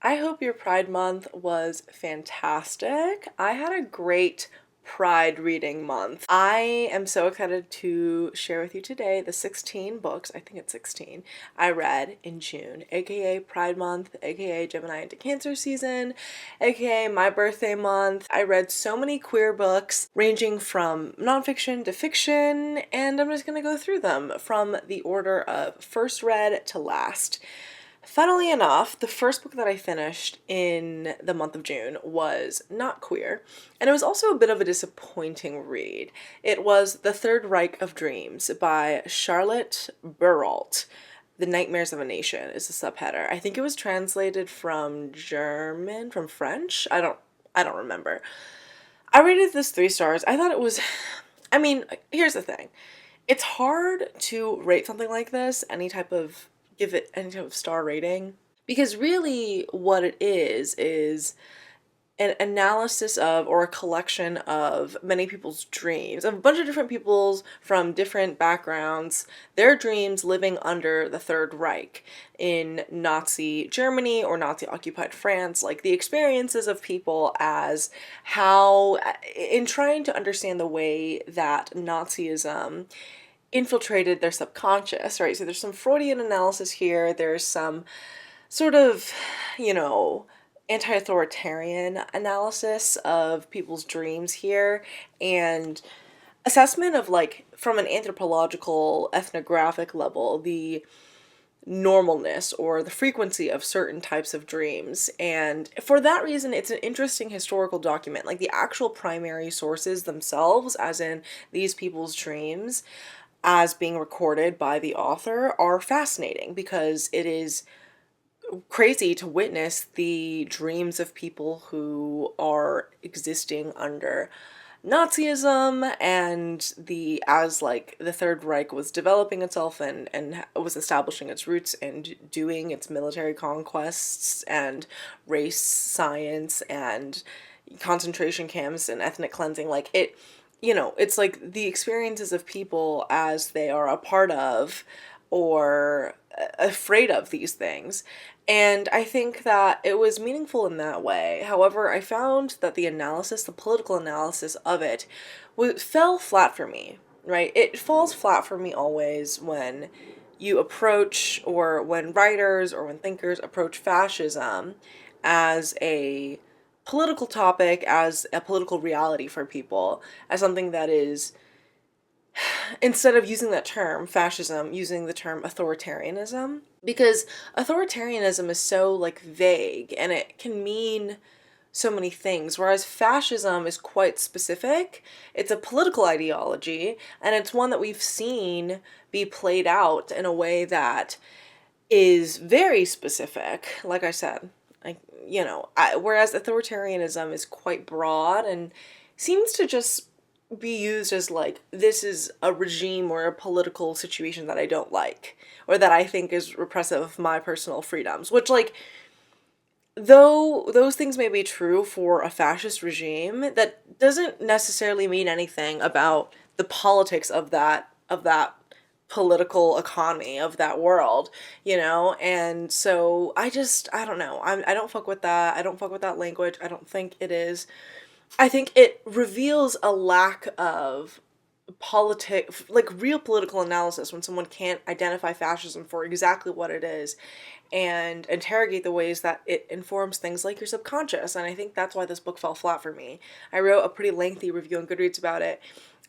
I hope your Pride Month was fantastic. I had a great Pride reading month. I am so excited to share with you today the 16 books, I think it's 16, I read in June, aka Pride Month, aka Gemini into Cancer season, aka my birthday month. I read so many queer books ranging from nonfiction to fiction, and I'm just gonna go through them from the order of first read to last. Funnily enough, the first book that I finished in the month of June was not queer, and it was also a bit of a disappointing read. It was The Third Reich of Dreams by Charlotte Beradt. The Nightmares of a Nation is the subheader. I think it was translated from German, from French. I don't remember. I rated this 3 stars. I thought it was, I mean, here's the thing. It's hard to rate something like this, give it any type of star rating, because really what it is an analysis of, or a collection of, many people's dreams, of a bunch of different people's from different backgrounds, their dreams living under the Third Reich in Nazi Germany or Nazi occupied France, like the experiences of people as how, in trying to understand the way that Nazism infiltrated their subconscious, right? So there's some Freudian analysis here, there's some sort of, anti-authoritarian analysis of people's dreams here, and assessment of, like, from an anthropological, ethnographic level, the normalness or the frequency of certain types of dreams. And for that reason, it's an interesting historical document. Like, the actual primary sources themselves, as in these people's dreams, as being recorded by the author, are fascinating, because it is crazy to witness the dreams of people who are existing under Nazism, and as like the Third Reich was developing itself and was establishing its roots and doing its military conquests and race science and concentration camps and ethnic cleansing. Like, it's like the experiences of people as they are a part of or afraid of these things. And I think that it was meaningful in that way. However, I found that the political analysis of it, fell flat for me, right? It falls flat for me always when you approach, or when writers or when thinkers approach fascism as a political topic, as a political reality for people, as something that is, instead of using that term, fascism, using the term authoritarianism, because authoritarianism is so, like, vague and it can mean so many things, whereas fascism is quite specific. It's a political ideology, and it's one that we've seen be played out in a way that is very specific, like I said. Like, whereas authoritarianism is quite broad and seems to just be used as, like, this is a regime or a political situation that I don't like, or that I think is repressive of my personal freedoms, which, like, though those things may be true for a fascist regime, that doesn't necessarily mean anything about the politics of that political economy of that world, and so I don't know, I don't fuck with that. I don't fuck with that language. I think it reveals a lack of real political analysis, when someone can't identify fascism for exactly what it is and interrogate the ways that it informs things like your subconscious. And I think that's why this book fell flat for me. I wrote a pretty lengthy review on Goodreads about it,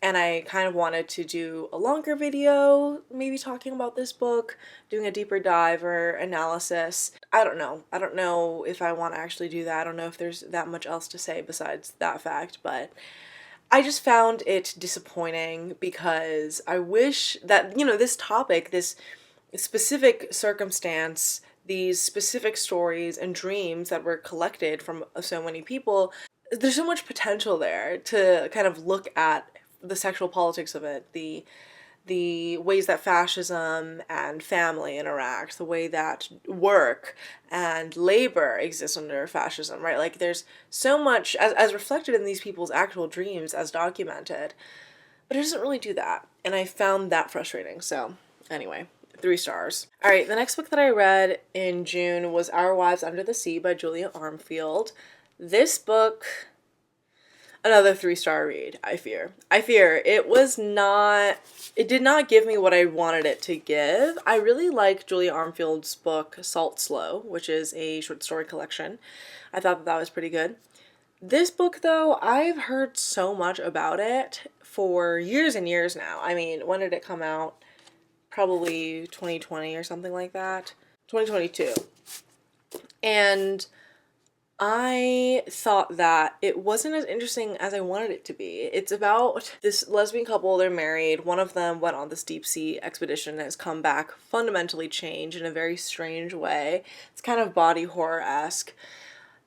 and I kind of wanted to do a longer video, maybe talking about this book, doing a deeper dive or analysis. I don't know. I don't know if I want to actually do that. I don't know if there's that much else to say besides that fact, but I just found it disappointing, because I wish that, this topic, this specific circumstance, these specific stories and dreams that were collected from so many people, there's so much potential there to kind of look at the sexual politics of it, the ways that fascism and family interact, the way that work and labor exist under fascism, right? Like, there's so much as reflected in these people's actual dreams as documented, but it doesn't really do that, and I found that frustrating. So anyway, 3 stars. All right, the next book that I read in June was Our Wives Under the Sea by Julia Armfield. This book, another 3-star read, I fear. It did not give me what I wanted it to give. I really like Julia Armfield's book, Salt Slow, which is a short story collection. I thought that was pretty good. This book, though, I've heard so much about it for years and years now. I mean, when did it come out? Probably 2020 or something like that. 2022. And I thought that it wasn't as interesting as I wanted it to be. It's about this lesbian couple, they're married. One of them went on this deep sea expedition and has come back fundamentally changed in a very strange way. It's kind of body horror-esque.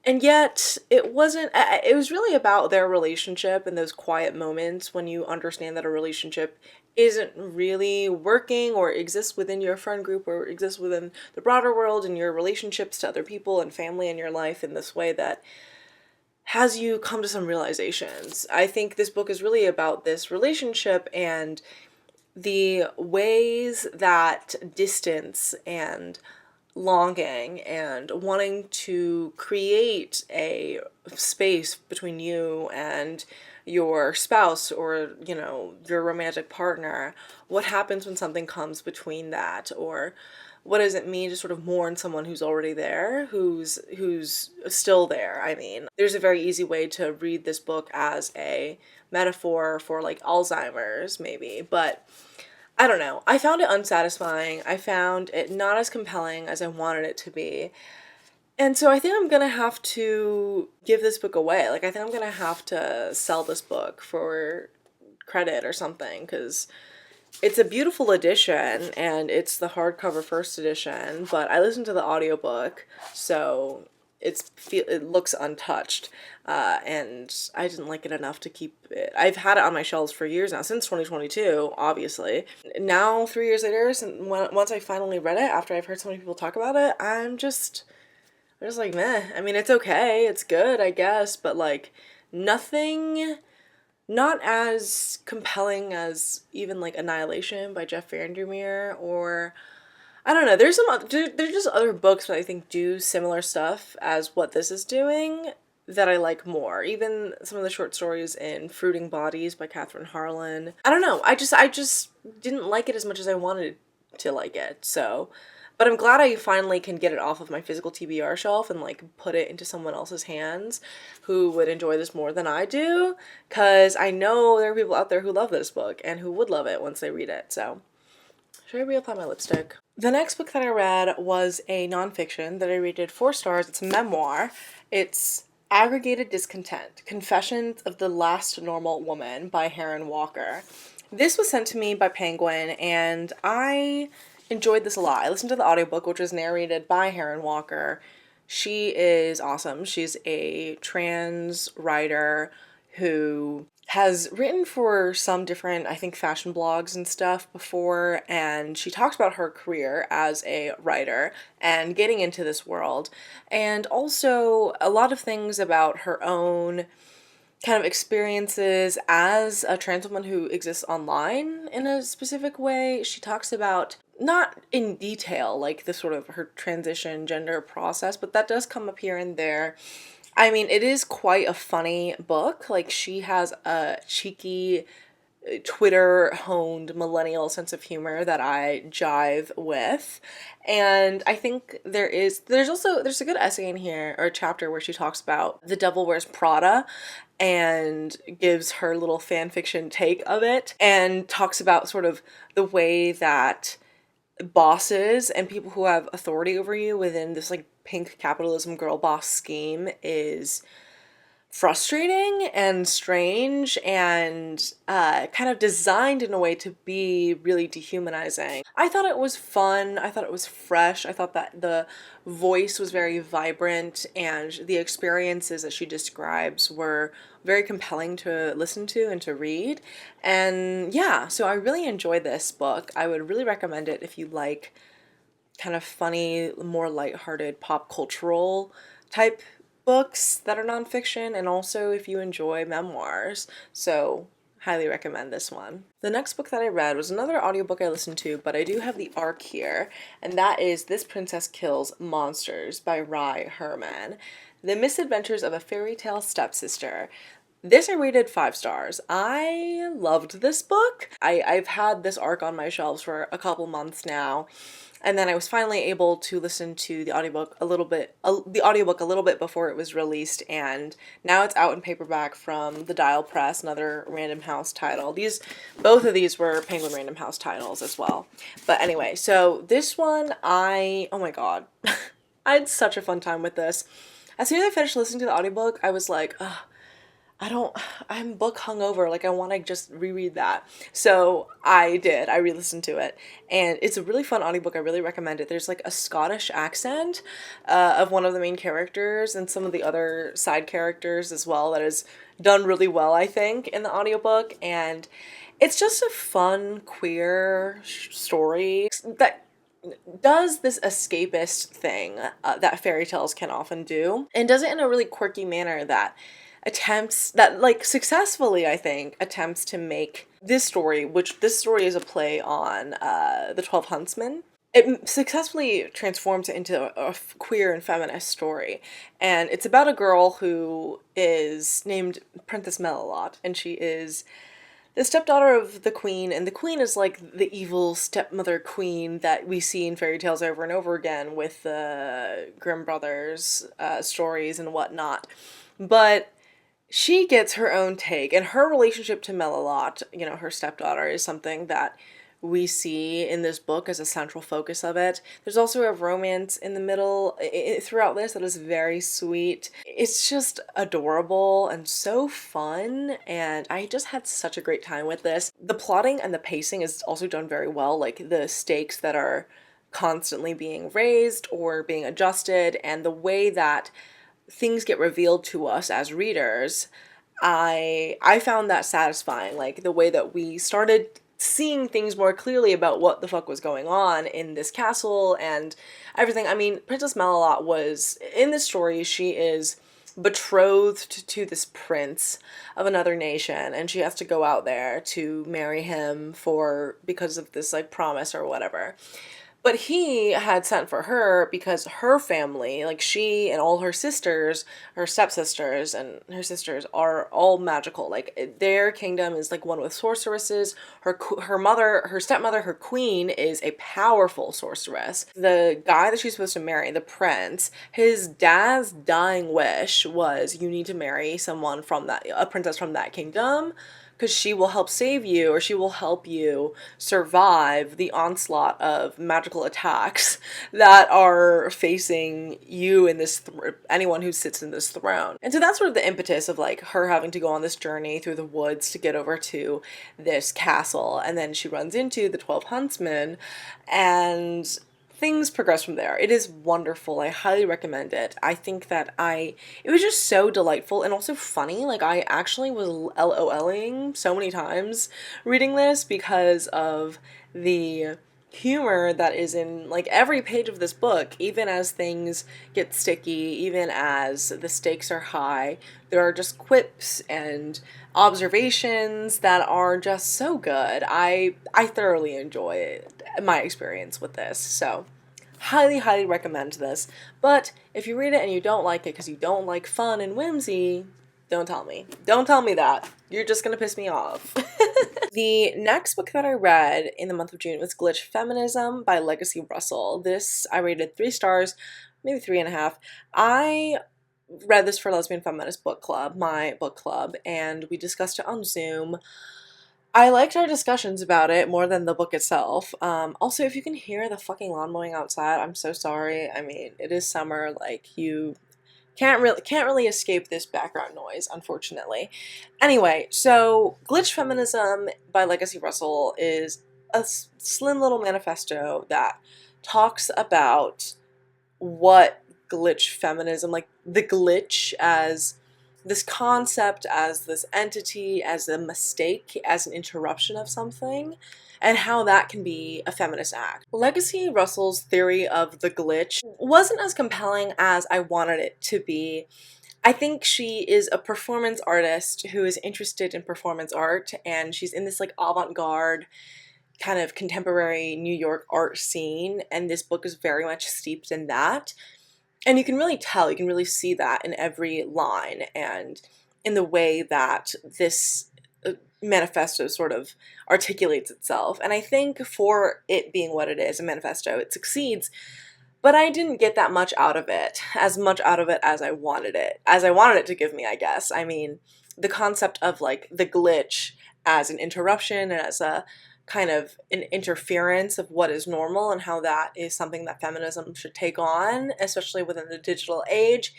And yet, it was really about their relationship and those quiet moments when you understand that a relationship isn't really working or exists within your friend group or exists within the broader world and your relationships to other people and family in your life in this way that has you come to some realizations. I think this book is really about this relationship and the ways that distance and longing and wanting to create a space between you and your spouse or, you know, your romantic partner, what happens when something comes between that, or what does it mean to sort of mourn someone who's already there, who's still there. I mean, there's a very easy way to read this book as a metaphor for like Alzheimer's maybe, but I don't know. I found it unsatisfying. I found it not as compelling as I wanted it to be. And so I think I'm gonna have to give this book away. Like, I think I'm gonna have to sell this book for credit or something, because it's a beautiful edition, and it's the hardcover first edition, but I listened to the audiobook, so it looks untouched, and I didn't like it enough to keep it. I've had it on my shelves for years now, since 2022, obviously. Now, 3 years later, once I finally read it, after I've heard so many people talk about it, I'm just like, meh. I mean, it's okay, it's good, I guess, but like, nothing, not as compelling as even like Annihilation by Jeff Vandermeer, or I don't know, there's just other books that I think do similar stuff as what this is doing that I like more. Even some of the short stories in Fruiting Bodies by Catherine Harlan. I don't know, I just didn't like it as much as I wanted to like it, so. But I'm glad I finally can get it off of my physical TBR shelf and like put it into someone else's hands who would enjoy this more than I do, because I know there are people out there who love this book and who would love it once they read it, so. Should I reapply my lipstick? The next book that I read was a nonfiction that I rated 4 stars. It's a memoir. It's Aggregated Discontent, Confessions of the Last Normal Woman by Herron Walker. This was sent to me by Penguin, and I enjoyed this a lot. I listened to the audiobook, which was narrated by Herron Walker. She is awesome. She's a trans writer who has written for some different, I think, fashion blogs and stuff before, and she talks about her career as a writer and getting into this world, and also a lot of things about her own kind of experiences as a trans woman who exists online in a specific way. She talks about, not in detail, like the sort of her transition gender process, but that does come up here and there. I mean, it is quite a funny book. Like, she has a cheeky, Twitter-honed millennial sense of humor that I jive with. And I think there's a good essay in here, or a chapter, where she talks about The Devil Wears Prada and gives her little fan fiction take of it, and talks about sort of the way that bosses and people who have authority over you within this like pink capitalism girl boss scheme is frustrating and strange and kind of designed in a way to be really dehumanizing. I thought it was fun. I thought it was fresh. I thought that the voice was very vibrant, and the experiences that she describes were very compelling to listen to and to read. And yeah, so I really enjoyed this book. I would really recommend it if you like kind of funny, more lighthearted pop cultural type books that are nonfiction, and also if you enjoy memoirs. So highly recommend this one. The next book that I read was another audiobook I listened to, but I do have the ARC here, and that is This Princess Kills Monsters by Reich Herman. The Misadventures of a Fairy Tale Stepsister. This I rated 5 stars. I loved this book. I've had this ARC on my shelves for a couple months now. And then I was finally able to listen to the audiobook a little bit before it was released, and now it's out in paperback from the Dial Press, another Random House title. Both of these were Penguin Random House titles as well. But anyway, so this one, oh my god, I had such a fun time with this. As soon as I finished listening to the audiobook, I was like, ugh, I'm book hungover, like I want to just reread that. So I did, I re-listened to it, and it's a really fun audiobook. I really recommend it. There's like a Scottish accent of one of the main characters and some of the other side characters as well that is done really well, I think, in the audiobook, and it's just a fun queer story that does this escapist thing that fairy tales can often do, and does it in a really quirky manner that successfully, I think, attempts to make this story, which this story is a play on the 12 Huntsmen. It successfully transforms it into a queer and feminist story. And it's about a girl who is named Princess Melilot, and she is the stepdaughter of the queen, and the queen is like the evil stepmother queen that we see in fairy tales over and over again with the Grimm brothers stories and whatnot. But she gets her own take, and her relationship to Melilot, her stepdaughter, is something that we see in this book as a central focus of it. There's also a romance in the middle throughout this that is very sweet. It's just adorable and so fun, and I just had such a great time with this. The plotting and the pacing is also done very well, like the stakes that are constantly being raised or being adjusted, and the way that things get revealed to us as readers, I found that satisfying. Like the way that we started seeing things more clearly about what the fuck was going on in this castle and everything. I mean, Princess Melilot was, in this story, she is betrothed to this prince of another nation, and she has to go out there to marry him because of this like promise or whatever. But he had sent for her because her family, like she and all her sisters, her stepsisters and her sisters, are all magical. Like their kingdom is like one with sorceresses. Her stepmother, her queen, is a powerful sorceress. The guy that she's supposed to marry, the prince, his dad's dying wish was, you need to marry a princess from that kingdom, because she will help save you, or she will help you survive the onslaught of magical attacks that are facing you and anyone who sits in this throne. And so that's sort of the impetus of like her having to go on this journey through the woods to get over to this castle, and then she runs into the 12 Huntsmen, and things progress from there. It is wonderful. I highly recommend it. I think that it was just so delightful and also funny. Like I actually was LOLing so many times reading this because of the humor that is in like every page of this book. Even as things get sticky, even as the stakes are high, there are just quips and observations that are just so good. I thoroughly enjoy my experience with this, so highly recommend this. But if you read it and you don't like it because you don't like fun and whimsy, don't tell me that. You're just gonna piss me off. The next book that I read in the month of June was Glitch Feminism by Legacy Russell. This I rated 3 stars, maybe 3.5. I read this for Lesbian Feminist Book Club, my book club, and we discussed it on Zoom. I liked our discussions about it more than the book itself. Also, if you can hear the fucking lawn mowing outside, I'm so sorry. I mean, it is summer, like, you can't really escape this background noise, unfortunately. Anyway, so Glitch Feminism by Legacy Russell is a slim little manifesto that talks about what glitch feminism, like the glitch as this concept as this entity, as a mistake, as an interruption of something, and how that can be a feminist act. Legacy Russell's theory of the glitch wasn't as compelling as I wanted it to be. I think she is a performance artist who is interested in performance art, and she's in this like avant-garde kind of contemporary New York art scene, and this book is very much steeped in that. And you can really tell, you can really see that in every line and in the way that this manifesto sort of articulates itself. And I think for it being what it is, a manifesto, it succeeds. But I didn't get that much out of it, as much out of it as I wanted it to give me, I guess. I mean, the concept of like the glitch as an interruption and as a kind of an interference of what is normal and how that is something that feminism should take on, especially within the digital age,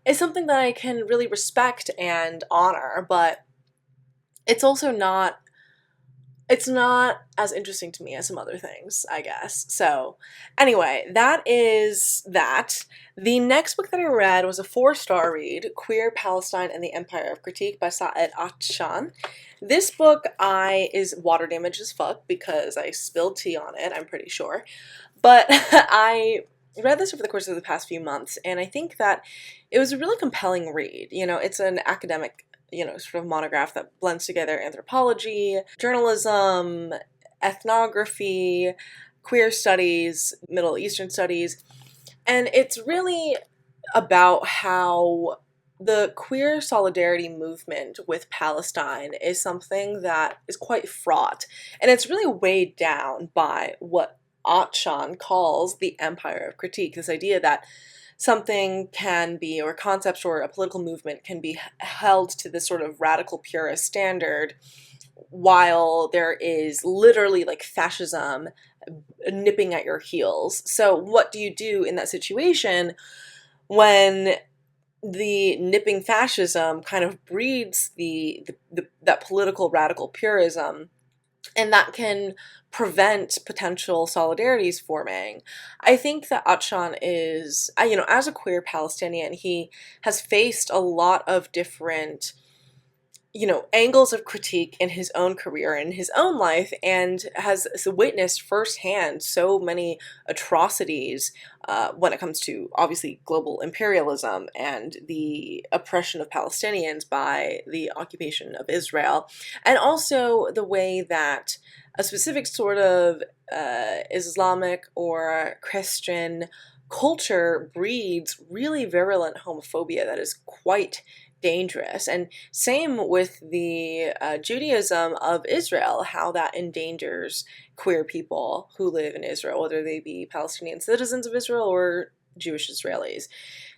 is something that I can really respect and honor, but it's also not as interesting to me as some other things, I guess. So anyway, that is that. The next book that I read was a 4-star read, Queer Palestine and the Empire of Critique by Sa'ed Ashton. This book is water damaged as fuck because I spilled tea on it, I'm pretty sure. But I read this over the course of the past few months, and I think that it was a really compelling read. You know, it's an academic, sort of monograph that blends together anthropology, journalism, ethnography, queer studies, Middle Eastern studies, and it's really about how the queer solidarity movement with Palestine is something that is quite fraught, and it's really weighed down by what Achan calls the empire of critique, this idea that something can be, or concepts or a political movement can be held to this sort of radical purist standard while there is literally like fascism nipping at your heels. So what do you do in that situation when the nipping fascism kind of breeds that political radical purism, and that can prevent potential solidarities forming? I think that Achan is, as a queer Palestinian, he has faced a lot of different, angles of critique in his own career, in his own life, and has witnessed firsthand so many atrocities when it comes to, obviously, global imperialism and the oppression of Palestinians by the occupation of Israel, and also the way that a specific sort of Islamic or Christian culture breeds really virulent homophobia that is quite dangerous. And same with the Judaism of Israel, how that endangers queer people who live in Israel, whether they be Palestinian citizens of Israel or Jewish Israelis.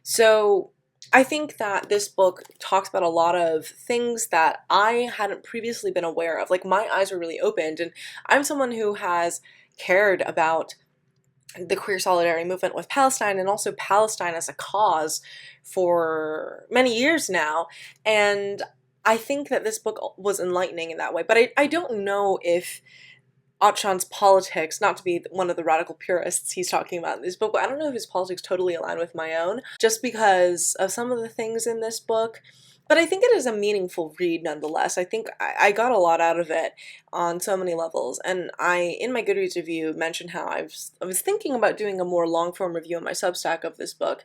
So I think that this book talks about a lot of things that I hadn't previously been aware of. Like, my eyes were really opened, and I'm someone who has cared about the queer solidarity movement with Palestine and also Palestine as a cause for many years now, and I think that this book was enlightening in that way. But I don't know if Achan's politics, not to be one of the radical purists he's talking about in this book, but I don't know if his politics totally align with my own, just because of some of the things in this book. But I think it is a meaningful read nonetheless. I think I got a lot out of it on so many levels. And in my Goodreads review, mentioned how I was thinking about doing a more long-form review on my Substack of this book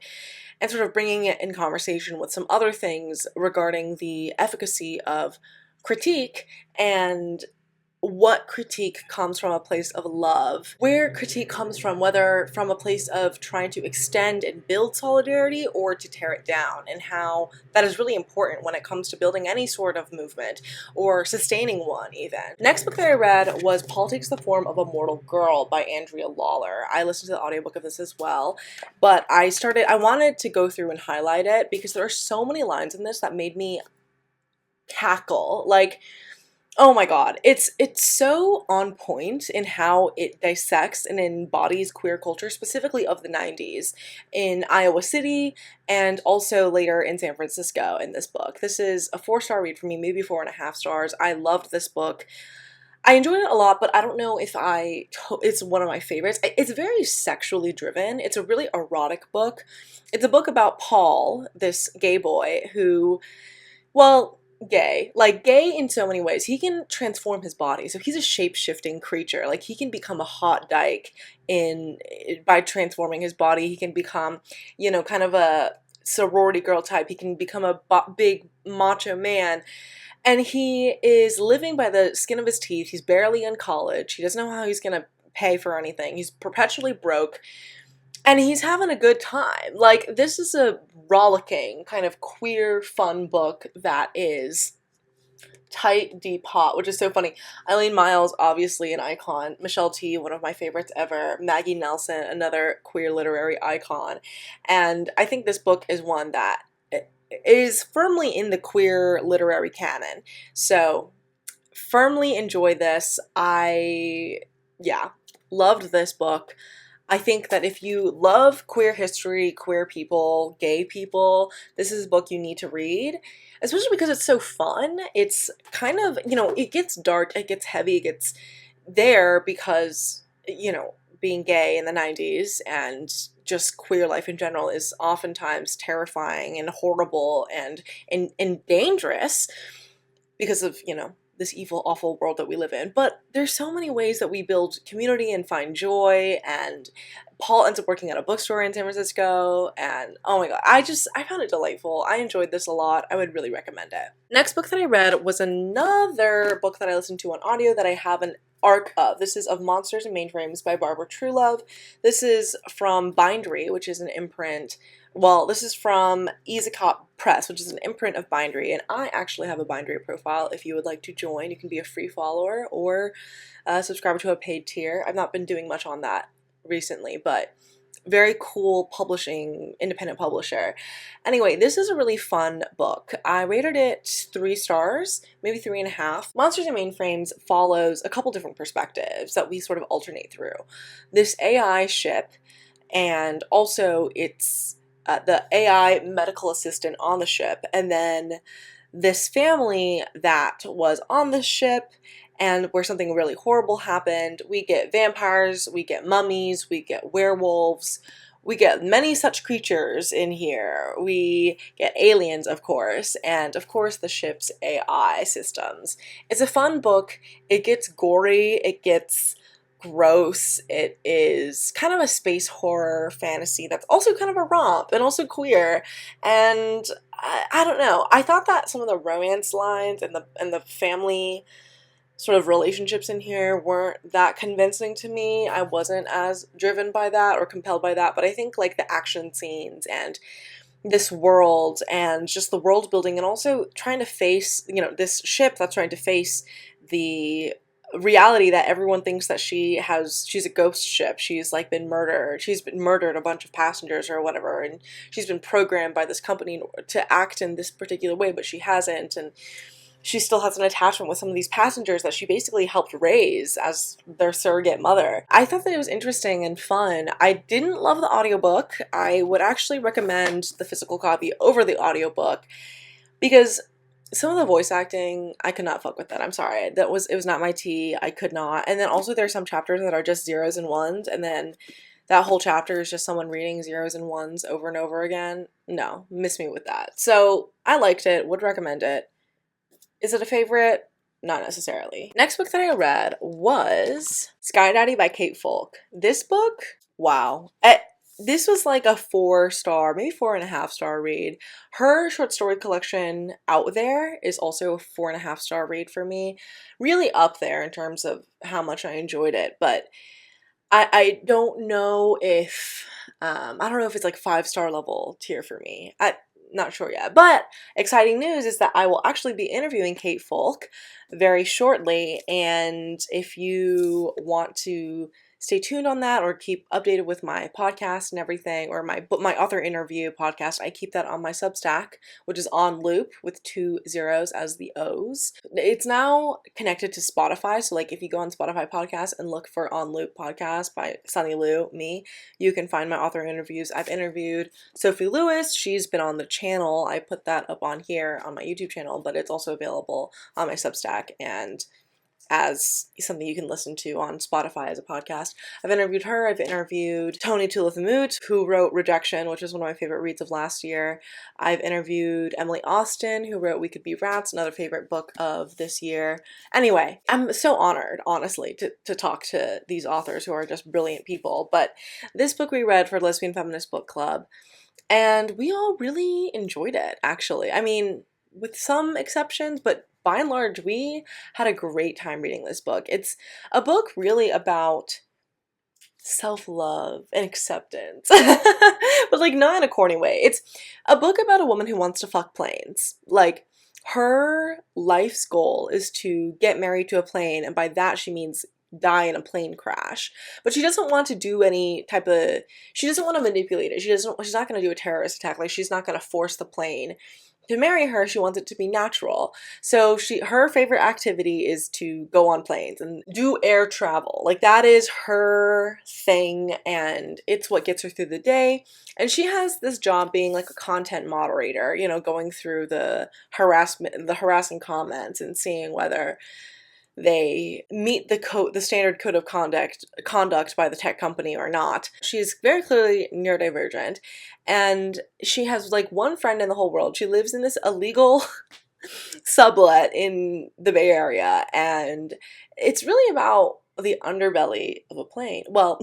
and sort of bringing it in conversation with some other things regarding the efficacy of critique and what critique comes from a place of love, where critique comes from, whether from a place of trying to extend and build solidarity or to tear it down, and how that is really important when it comes to building any sort of movement or sustaining one even. Next book that I read was Politics: The Form of a Mortal Girl by Andrea Lawlor. I listened to the audiobook of this as well, but I wanted to go through and highlight it because there are so many lines in this that made me cackle. Like, oh my god, it's so on point in how it dissects and embodies queer culture, specifically of the 90s, in Iowa City and also later in San Francisco in this book. This is a 4-star read for me, maybe 4.5 stars. I loved this book. I enjoyed it a lot, but I don't know if it's one of my favorites. It's very sexually driven. It's a really erotic book. It's a book about Paul, this gay boy, who Well, gay. Like, gay in so many ways. He can transform his body. So he's a shape-shifting creature. Like, he can become a hot dyke in by transforming his body. He can become, you know, kind of a sorority girl type. He can become a big macho man. And he is living by the skin of his teeth. He's barely in college. He doesn't know how he's going to pay for anything. He's perpetually broke. And he's having a good time. Like, this is a rollicking, kind of queer, fun book that is tight, deep, hot, which is so funny. Eileen Miles, obviously an icon. Michelle T, one of my favorites ever. Maggie Nelson, another queer literary icon. And I think this book is one that is firmly in the queer literary canon. So, firmly enjoy this. Yeah, loved this book. I think that if you love queer history, queer people, gay people, this is a book you need to read, especially because it's so fun. It's kind of, you know, it gets dark, it gets heavy, it gets there because, you know, being gay in the 90s and just queer life in general is oftentimes terrifying and horrible and dangerous because of, you know, this evil, awful world that we live in. But there's so many ways that we build community and find joy, and Paul ends up working at a bookstore in San Francisco, and oh my god, I found it delightful. I enjoyed this a lot. I would really recommend it. Next book that I read was another book that I listened to on audio that I have an arc of. This is Of Monsters and Mainframes by Barbara Truelove. This is from Bindery, which is an imprint. Well, this is from Izakop Press, which is an imprint of Bindery, and I actually have a Bindery profile. If you would like to join, you can be a free follower or subscribe to a paid tier. I've not been doing much on that recently, but very cool publishing, independent publisher. Anyway, this is a really fun book. I rated it 3 stars, maybe 3.5. Monsters and Mainframes follows a couple different perspectives that we sort of alternate through. This AI ship, and also it's the AI medical assistant on the ship, and then this family that was on the ship and where something really horrible happened. We get vampires, we get mummies, we get werewolves, we get many such creatures in here. We get aliens, of course, and of course the ship's AI systems. It's a fun book. It gets gory, it gets gross. It is kind of a space horror fantasy that's also kind of a romp and also queer. And I don't know. I thought that some of the romance lines and the family sort of relationships in here weren't that convincing to me. I wasn't as driven by that or compelled by that, but I think like the action scenes and this world and just the world building, and also trying to face, you know, this ship that's trying to face the reality that everyone thinks that she's a ghost ship. She's like been murdered. She's been murdered a bunch of passengers or whatever, and she's been programmed by this company to act in this particular way, but she hasn't, and she still has an attachment with some of these passengers that she basically helped raise as their surrogate mother. I thought that it was interesting and fun. I didn't love the audiobook. I would actually recommend the physical copy over the audiobook because some of the voice acting, I could not fuck with that. I'm sorry. It was not my tea. I could not. And then also there's some chapters that are just zeros and ones, and then that whole chapter is just someone reading zeros and ones over and over again. No, miss me with that. So I liked it, would recommend it. Is it a favorite? Not necessarily. Next book that I read was Sky Daddy by Kate Folk. This book, wow. This was like a 4-star, maybe 4.5-star read. Her short story collection Out There is also a 4.5-star read for me. Really up there in terms of how much I enjoyed it, but I don't know if it's like 5-star level tier for me. Not sure yet, but exciting news is that I will actually be interviewing Kate Folk very shortly, and if you want to stay tuned on that or keep updated with my podcast and everything, or my author interview podcast, I keep that on my Substack, which is On Loop with 2 zeros as the O's. It's now connected to Spotify, so like if you go on Spotify podcast and look for On Loop podcast by Sunny Lou, me, you can find my author interviews. I've interviewed Sophie Lewis. She's been on the channel. I put that up on here on my YouTube channel, but it's also available on my Substack, and as something you can listen to on Spotify as a podcast. I've interviewed her. I've interviewed Tony Tulathamut, who wrote Rejection, which is one of my favorite reads of last year. I've interviewed Emily Austin, who wrote We Could Be Rats, another favorite book of this year. Anyway, I'm so honored, honestly, to talk to these authors who are just brilliant people. But this book we read for Lesbian Feminist Book Club, and we all really enjoyed it, actually. I mean, with some exceptions, but by and large, we had a great time reading this book. It's a book really about self-love and acceptance, but like not in a corny way. It's a book about a woman who wants to fuck planes. Like, her life's goal is to get married to a plane, and by that she means die in a plane crash. But she doesn't want to do any type of, she doesn't want to manipulate it. She's not going to do a terrorist attack. Like, she's not going to force the plane to marry her. She wants it to be natural. So her favorite activity is to go on planes and do air travel. Like, that is her thing, and it's what gets her through the day. And she has this job being like a content moderator, you know, going through the harassing comments and seeing whether they meet the standard code of conduct by the tech company or not. She's very clearly neurodivergent, and she has like one friend in the whole world. She lives in this illegal sublet in the Bay Area, and it's really about the underbelly of a plane. Well,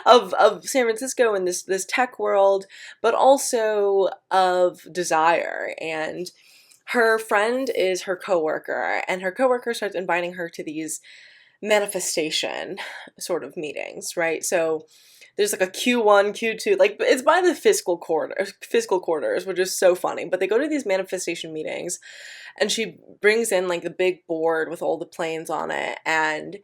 of San Francisco and this tech world, but also of desire. And her friend is her coworker, and her coworker starts inviting her to these manifestation sort of meetings, right? So there's like a Q1, Q2, like it's by the fiscal quarters, which is so funny. But they go to these manifestation meetings, and she brings in like the big board with all the planes on it, and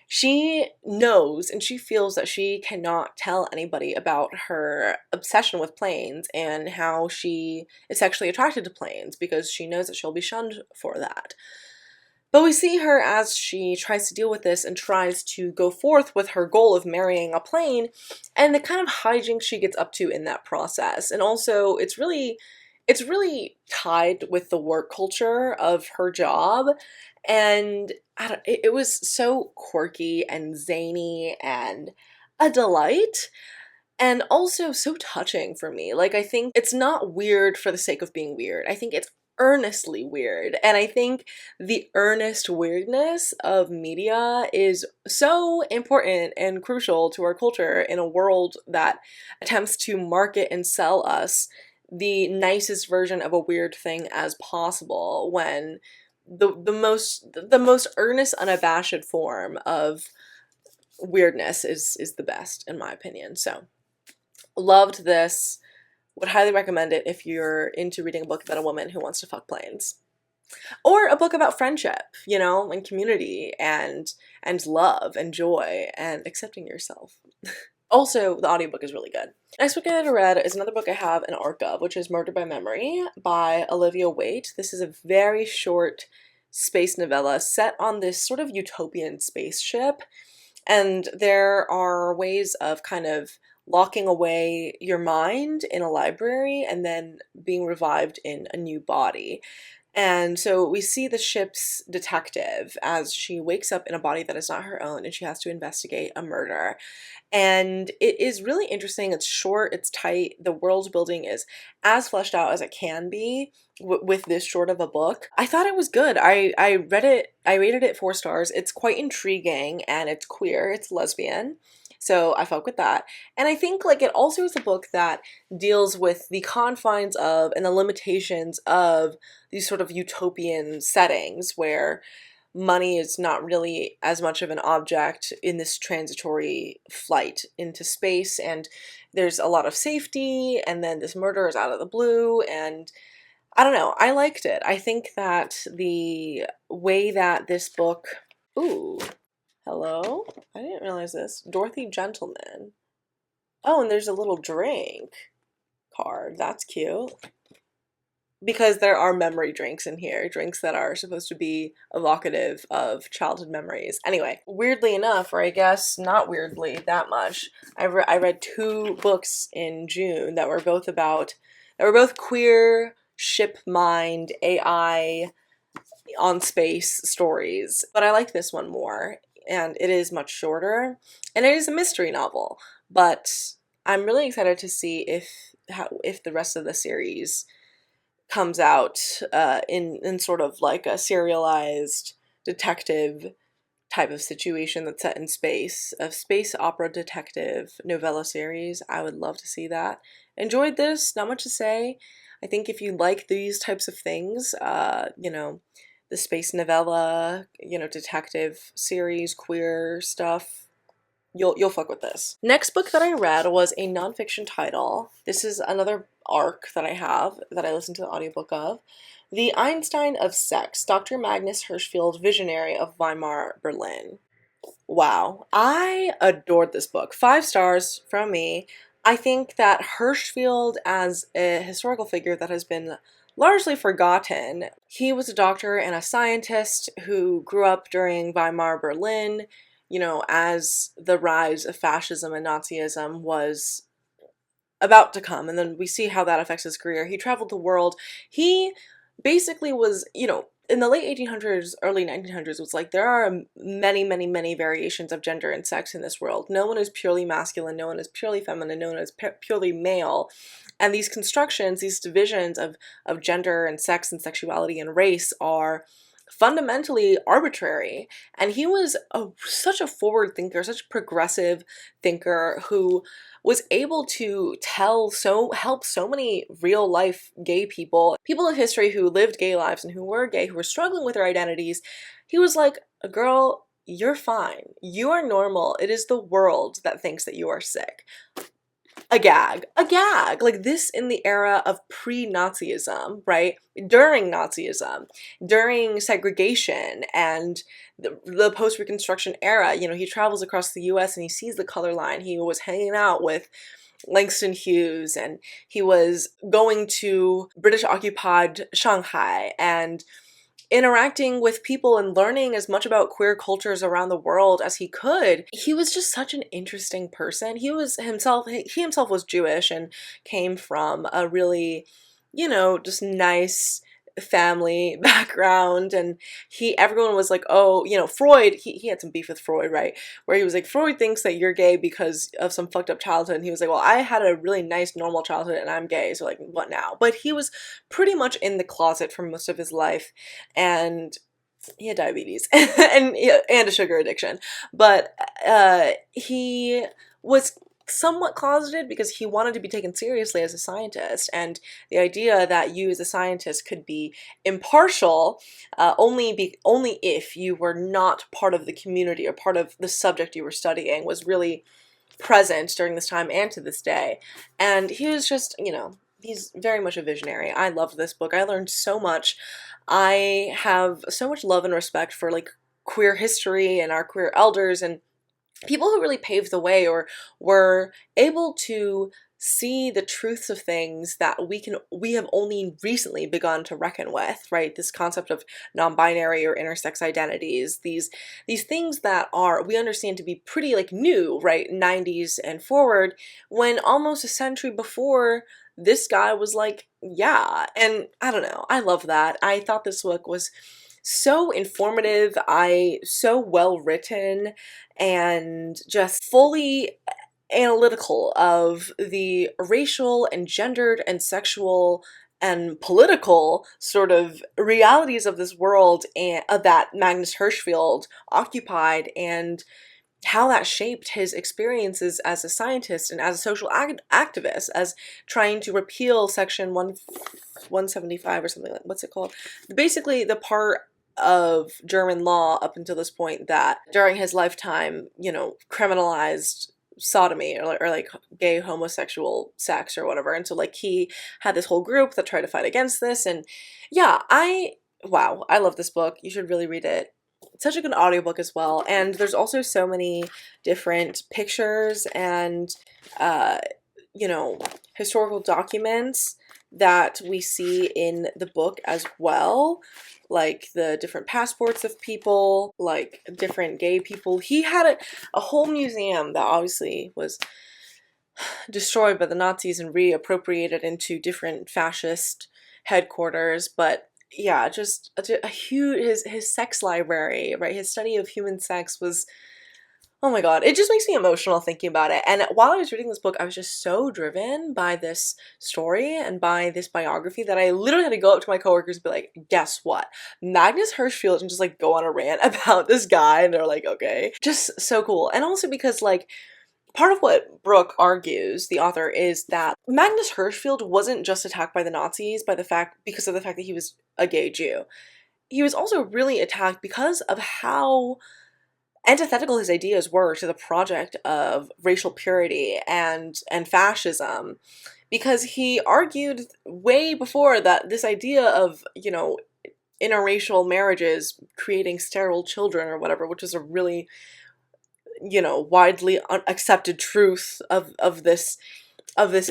she knows and she feels that she cannot tell anybody about her obsession with planes and how she is sexually attracted to planes, because she knows that she'll be shunned for that. But we see her as she tries to deal with this and tries to go forth with her goal of marrying a plane, and the kind of hijinks she gets up to in that process. And also, it's really tied with the work culture of her job. And it was so quirky and zany and a delight, and also so touching for me. Like, I think it's not weird for the sake of being weird. I think it's earnestly weird. And I think the earnest weirdness of media is so important and crucial to our culture in a world that attempts to market and sell us the nicest version of a weird thing as possible, when the most earnest, unabashed form of weirdness is the best, in my opinion. So loved this. Would highly recommend it if you're into reading a book about a woman who wants to fuck planes. Or a book about friendship, you know, and community and love and joy and accepting yourself. Also, the audiobook is really good. Next book I read is another book I have an arc of, which is Murder by Memory by Olivia Waite. This is a very short space novella set on this sort of utopian spaceship, and there are ways of kind of locking away your mind in a library and then being revived in a new body. And so we see the ship's detective as she wakes up in a body that is not her own, and she has to investigate a murder. And it is really interesting. It's short, it's tight, the world building is as fleshed out as it can be with this short of a book. I thought it was good. I read it, I rated it 4 stars. It's quite intriguing, and it's queer, it's lesbian. So I fuck with that. And I think like it also is a book that deals with the confines of and the limitations of these sort of utopian settings where money is not really as much of an object in this transitory flight into space, and there's a lot of safety, and then this murder is out of the blue, and I don't know, I liked it. I think that the way that this book... Ooh, hello? I didn't realize this. Dorothy Gentleman. Oh, and there's a little drink card. That's cute. Because there are memory drinks in here, drinks that are supposed to be evocative of childhood memories. Anyway, weirdly enough, or I guess not weirdly that much, I read 2 books in June that were both queer, ship mind, AI on space stories, but I like this one more, and it is much shorter, and it is a mystery novel, but I'm really excited to see if the rest of the series comes out in sort of like a serialized detective type of situation that's set in space, a space opera detective novella series. I would love to see that. Enjoyed this, not much to say. I think if you like these types of things, the space novella, detective series, queer stuff, you'll fuck with this. Next book that I read was a nonfiction title. This is another arc that I have that I listened to the audiobook of. The Einstein of Sex, Dr. Magnus Hirschfeld, Visionary of Weimar, Berlin. Wow, I adored this book. 5 stars from me. I think that Hirschfeld, as a historical figure that has been largely forgotten, he was a doctor and a scientist who grew up during Weimar Berlin, as the rise of fascism and Nazism was about to come, and then we see how that affects his career. He traveled the world. He basically was, in the late 1800s, early 1900s, was like, there are many, many, many variations of gender and sex in this world. No one is purely masculine, no one is purely feminine, no one is purely male. And these constructions, these divisions of gender and sex and sexuality and race are fundamentally arbitrary. And he was such a forward thinker, such a progressive thinker who was able to help so many real life gay people of history who lived gay lives and who were gay, who were struggling with their identities. He was like, girl, you're fine. You are normal. It is the world that thinks that you are sick. A gag. Like this in the era of pre-Nazism, right? During Nazism, during segregation and the post-Reconstruction era, he travels across the US and he sees the color line. He was hanging out with Langston Hughes, and he was going to British occupied Shanghai and interacting with people and learning as much about queer cultures around the world as he could. He was just such an interesting person. He himself was Jewish and came from a really, just nice family background, and everyone was like, oh, Freud, he had some beef with Freud, right, where he was like, Freud thinks that you're gay because of some fucked up childhood, and he was like, well, I had a really nice normal childhood and I'm gay, so like, what now? But he was pretty much in the closet for most of his life, and he had diabetes and a sugar addiction, but he was somewhat closeted because he wanted to be taken seriously as a scientist, and the idea that you as a scientist could be impartial only if you were not part of the community or part of the subject you were studying was really present during this time and to this day. And he was just, he's very much a visionary. I loved this book. I learned so much. I have so much love and respect for like queer history and our queer elders and people who really paved the way or were able to see the truths of things that we have only recently begun to reckon with, right? This concept of non-binary or intersex identities, these things that we understand to be pretty like new, right? 90s and forward, when almost a century before this guy was like, yeah. And I don't know, I love that. I thought this book was so informative, so well written, and just fully analytical of the racial and gendered and sexual and political sort of realities of this world and that Magnus Hirschfeld occupied, and how that shaped his experiences as a scientist and as a social activist, as trying to repeal Section 175 or something like, what's it called? Basically, the part of German law up until this point that during his lifetime, criminalized sodomy or like gay homosexual sex or whatever. And so like he had this whole group that tried to fight against this. And yeah, I love this book. You should really read it. It's such a good audiobook as well. And there's also so many different pictures and historical documents that we see in the book as well, like the different passports of people, like different gay people. He had a whole museum that obviously was destroyed by the Nazis and reappropriated into different fascist headquarters, but yeah, just a huge, his sex library, right? His study of human sex was, oh my God, it just makes me emotional thinking about it. And while I was reading this book, I was just so driven by this story and by this biography that I literally had to go up to my coworkers and be like, guess what? Magnus Hirschfeld, and just like go on a rant about this guy. And they're like, okay. Just so cool. And also because like part of what Brook argues, the author, is that Magnus Hirschfeld wasn't just attacked by the Nazis because of the fact that he was a gay Jew. He was also really attacked because of how antithetical his ideas were to the project of racial purity and fascism, because he argued way before that this idea of, you know, interracial marriages creating sterile children or whatever, which is a really, you know, widely accepted truth of this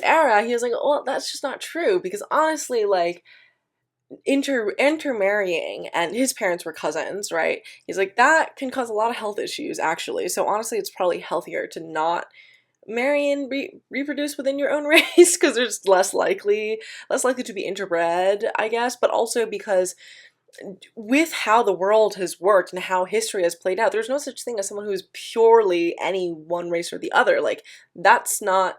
era. He was like, well, that's just not true, because honestly, like, intermarrying, and his parents were cousins, right? He's like, that can cause a lot of health issues, actually. So honestly, it's probably healthier to not marry and reproduce within your own race, because there's less likely to be interbred, I guess. But also because with how the world has worked and how history has played out, there's no such thing as someone who's purely any one race or the other. Like, that's not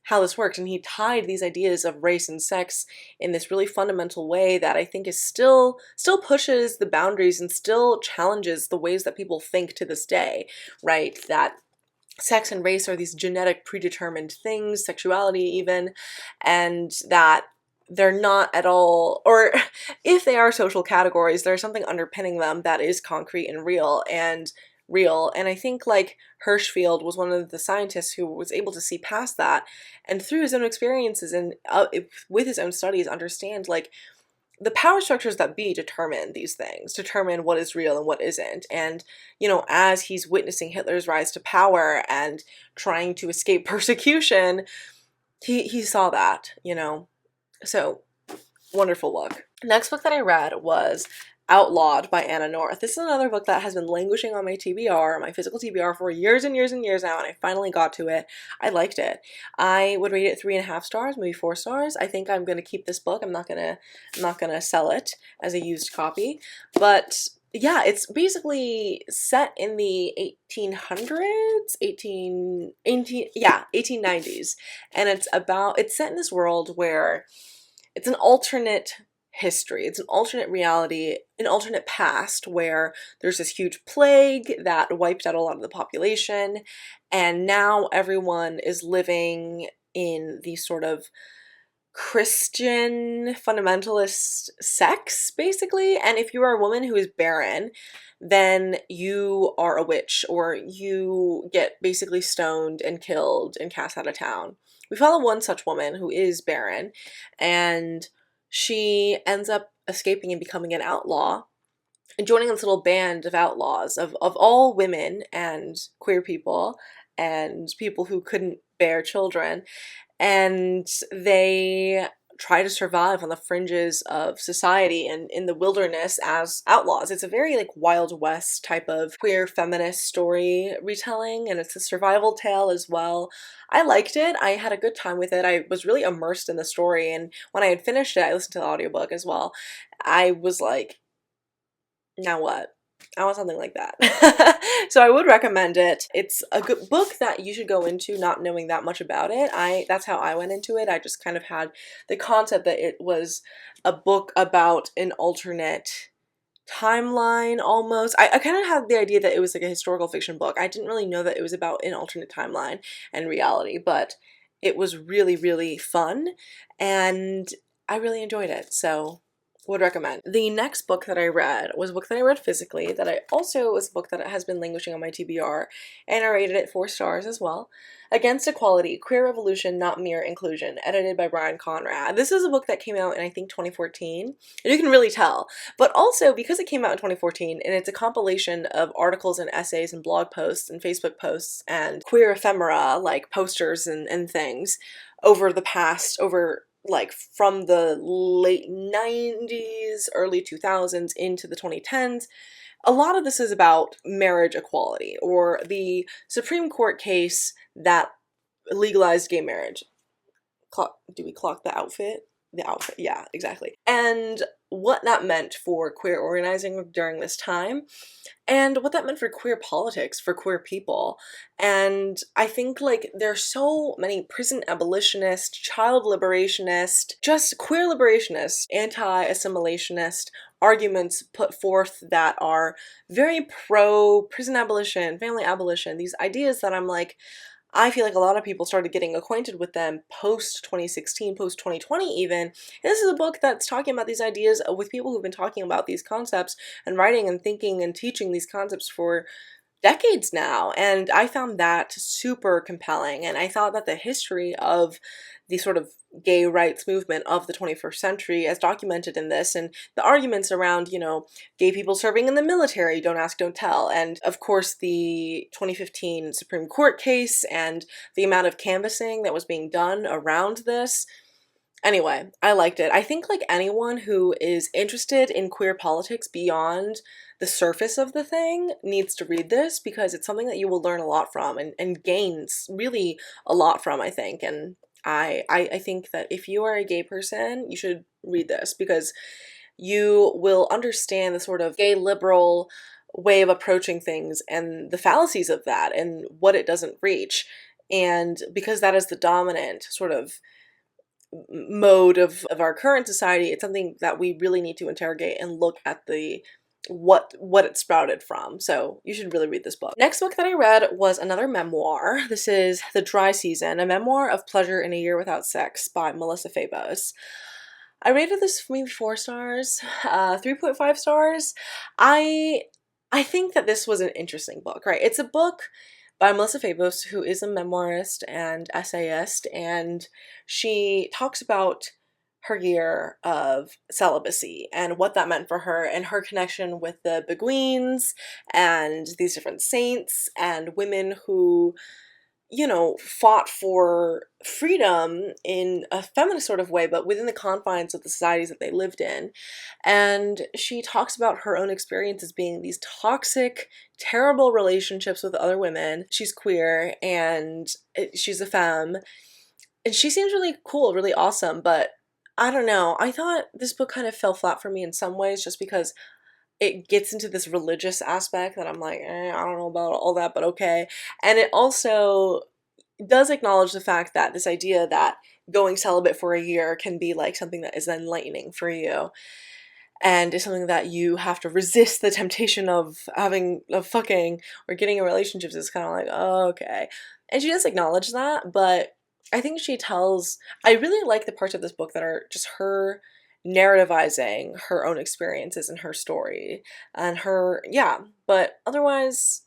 how this works. And he tied these ideas of race and sex in this really fundamental way that I think is still pushes the boundaries and still challenges the ways that people think to this day, right? That sex and race are these genetic predetermined things, sexuality even, and that they're not at all, or if they are social categories, there's something underpinning them that is concrete and real. And I think like Hirschfeld was one of the scientists who was able to see past that, and through his own experiences and with his own studies understand like the power structures that be determine these things, determine what is real and what isn't. And, you know, as he's witnessing Hitler's rise to power and trying to escape persecution, he saw that, you know. So, wonderful book. Next book that I read was Outlawed by Anna North. This is another book that has been languishing on my TBR, my physical TBR, for years and years and years now, and I finally got to it. I liked it. I would rate it 3.5 stars, maybe 4 stars. I think I'm gonna keep this book. I'm not gonna sell it as a used copy. But yeah, it's basically set in the 1800s, 1890s, and it's set in this world where it's an alternate history. It's an alternate reality, an alternate past where there's this huge plague that wiped out a lot of the population, and now everyone is living in these sort of Christian fundamentalist sects, basically. And if you are a woman who is barren, then you are a witch, or you get basically stoned and killed and cast out of town. We follow one such woman who is barren, and she ends up escaping and becoming an outlaw and joining this little band of outlaws of all women and queer people and people who couldn't bear children. And they try to survive on the fringes of society and in the wilderness as outlaws. It's a very like Wild West type of queer feminist story retelling, and it's a survival tale as well. I liked it. I had a good time with it. I was really immersed in the story, and when I had finished it, I listened to the audiobook as well. I was like, now what? I want something like that. So I would recommend it. It's a good book that you should go into not knowing that much about it. That's how I went into it. I just kind of had the concept that it was a book about an alternate timeline almost. I kind of had the idea that it was like a historical fiction book. I didn't really know that it was about an alternate timeline and reality, but it was really, really fun and I really enjoyed it. So would recommend. The next book that I read was a book that I read physically that I also was a book that has been languishing on my TBR, and I rated it 4 stars as well. Against Equality, Queer Revolution, Not Mere Inclusion, edited by Brian Conrad. This is a book that came out in I think 2014, and you can really tell. But also because it came out in 2014 and it's a compilation of articles and essays and blog posts and Facebook posts and queer ephemera like posters and things over the past, over like from the late 90s, early 2000s into the 2010s, a lot of this is about marriage equality or the Supreme Court case that legalized gay marriage. Do we clock the outfit? the outfit, yeah, exactly. And what that meant for queer organizing during this time, and what that meant for queer politics, for queer people. And I think like there's so many prison abolitionist, child liberationist, just queer liberationist, anti-assimilationist arguments put forth that are very pro prison abolition, family abolition, these ideas that I'm like, I feel like a lot of people started getting acquainted with them post 2016, post 2020 even. And this is a book that's talking about these ideas with people who've been talking about these concepts and writing and thinking and teaching these concepts for decades now, and I found that super compelling. And I thought that the history of the sort of gay rights movement of the 21st century, as documented in this, and the arguments around, you know, gay people serving in the military, don't ask, don't tell, and of course the 2015 Supreme Court case and the amount of canvassing that was being done around this. Anyway, I liked it. I think like anyone who is interested in queer politics beyond the surface of the thing needs to read this, because it's something that you will learn a lot from and gains really a lot from, I think. And I think that if you are a gay person, you should read this, because you will understand the sort of gay liberal way of approaching things and the fallacies of that and what it doesn't reach. And because that is the dominant sort of mode of our current society, it's something that we really need to interrogate and look at the what it sprouted from. So you should really read this book. Next book that I read was another memoir. This is The Dry Season, a memoir of pleasure in a year without sex by Melissa Febos. I rated this maybe 4 stars, 3.5 stars. I think that this was an interesting book, right? It's a book by Melissa Febos, who is a memoirist and essayist, and she talks about her year of celibacy and what that meant for her and her connection with the Beguines and these different saints and women who, you know, fought for freedom in a feminist sort of way, but within the confines of the societies that they lived in. And she talks about her own experiences being these toxic, terrible relationships with other women. She's queer and she's a femme. And she seems really cool, really awesome, but I don't know. I thought this book kind of fell flat for me in some ways, just because it gets into this religious aspect that I'm like, I don't know about all that, but okay. And it also does acknowledge the fact that this idea that going celibate for a year can be like something that is enlightening for you, and is something that you have to resist the temptation of fucking or getting in relationships. Is kind of like, oh, okay. And she does acknowledge that, but I think I really like the parts of this book that are just her narrativizing her own experiences and her story and her, yeah, but otherwise,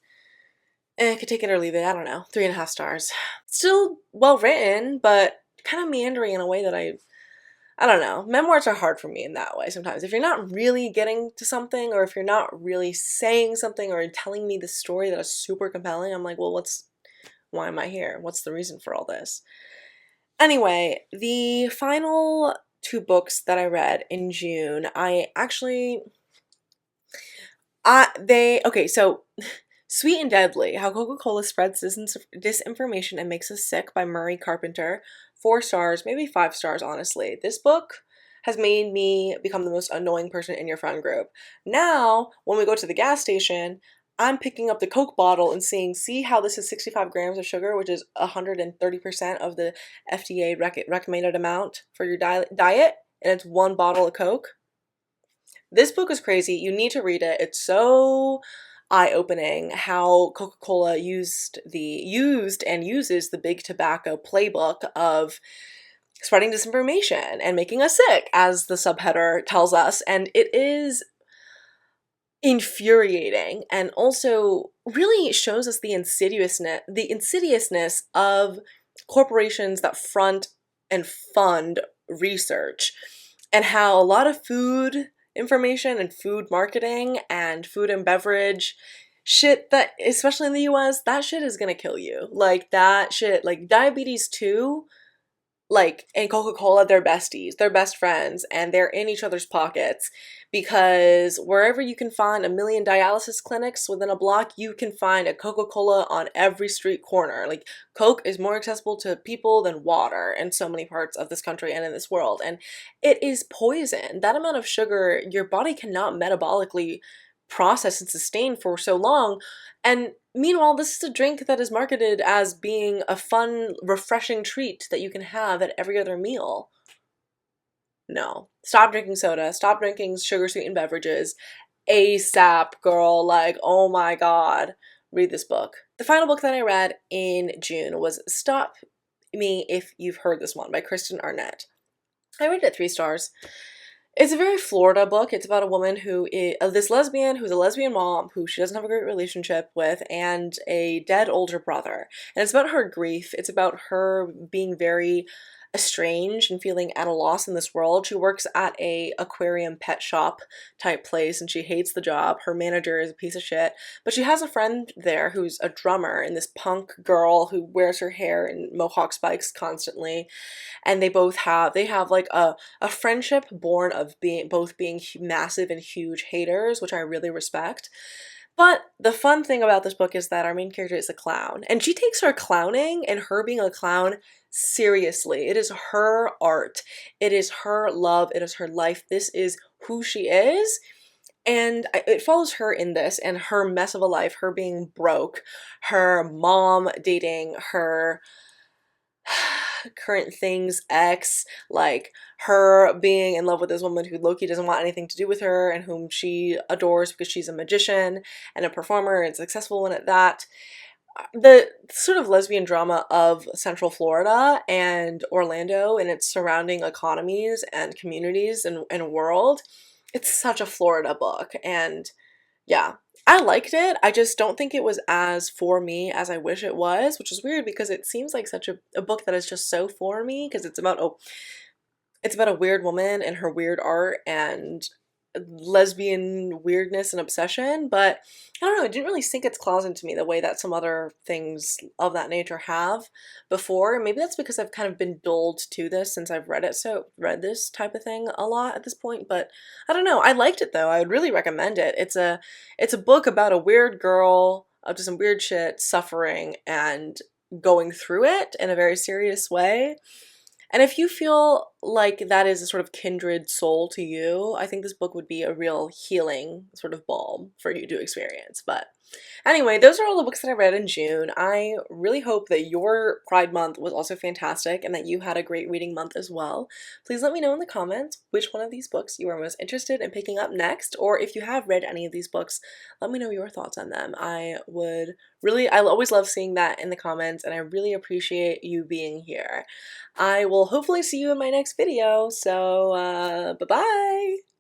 I could take it or leave it. I don't know. 3.5 stars. Still well written, but kind of meandering in a way that I don't know. Memoirs are hard for me in that way sometimes. If you're not really getting to something, or if you're not really saying something or telling me the story that is super compelling, I'm like, well, why am I here? What's the reason for all this? Anyway, the final 2 books that I read in June, okay, so Sweet and Deadly, How Coca-Cola Spreads Disinformation and Makes Us Sick by Murray Carpenter. 4 stars, maybe 5 stars, honestly. This book has made me become the most annoying person in your friend group. Now, when we go to the gas station, I'm picking up the Coke bottle and see how this is 65 grams of sugar, which is 130% of the FDA recommended amount for your diet, and it's 1 bottle of Coke. This book is crazy. You need to read it. It's so eye-opening how Coca-Cola used and uses the big tobacco playbook of spreading disinformation and making us sick, as the subheader tells us. And it is infuriating, and also really shows us the insidiousness of corporations that front and fund research, and how a lot of food information and food marketing and food and beverage shit, that especially in the US, that shit is gonna kill you. Like that shit, like diabetes too, Like, and Coca-Cola, they're besties, they're best friends, and they're in each other's pockets because wherever you can find a million dialysis clinics within a block, you can find a Coca-Cola on every street corner. Like, Coke is more accessible to people than water in so many parts of this country and in this world, and it is poison. That amount of sugar, your body cannot metabolically process and sustain for so long. And meanwhile, this is a drink that is marketed as being a fun, refreshing treat that you can have at every other meal. No. Stop drinking soda. Stop drinking sugar sweetened beverages. ASAP, girl. Like, oh my god. Read this book. The final book that I read in June was Stop Me If You've Heard This One by Kristen Arnett. I rated it 3 stars. It's a very Florida book. It's about a woman who is this lesbian who's a lesbian mom who she doesn't have a great relationship with, and a dead older brother. And it's about her grief. It's about her being very estranged and feeling at a loss in this world. She works at a aquarium pet shop type place and she hates the job. Her manager is a piece of shit, but she has a friend there who's a drummer, and this punk girl who wears her hair in mohawk spikes constantly. And they have like a friendship born of both being massive and huge haters, which I really respect. But the fun thing about this book is that our main character is a clown, and she takes her clowning and her being a clown seriously. It is her art. It is her love. It is her life. This is who she is. And it follows her in this and her mess of a life, her being broke, her mom dating her current things ex, like her being in love with this woman who Loki doesn't want anything to do with her and whom she adores because she's a magician and a performer and successful one at that. The sort of lesbian drama of Central Florida and Orlando and its surrounding economies and communities and world. It's such a Florida book, and yeah, I liked it. I just don't think it was as for me as I wish it was, which is weird because it seems like such a book that is just so for me because it's about a weird woman and her weird art and lesbian weirdness and obsession, but I don't know, it didn't really sink its claws into me the way that some other things of that nature have before. Maybe that's because I've kind of been dulled to this since I've read this type of thing a lot at this point, but I don't know. I liked it though. I would really recommend it. It's a book about a weird girl up to some weird shit, suffering and going through it in a very serious way. And if you feel like that is a sort of kindred soul to you, I think this book would be a real healing sort of balm for you to experience. But anyway, those are all the books that I read in June. I really hope that your Pride Month was also fantastic and that you had a great reading month as well. Please let me know in the comments which one of these books you are most interested in picking up next, or if you have read any of these books, let me know your thoughts on them. I always love seeing that in the comments, and I really appreciate you being here. I will hopefully see you in my next video, so bye-bye!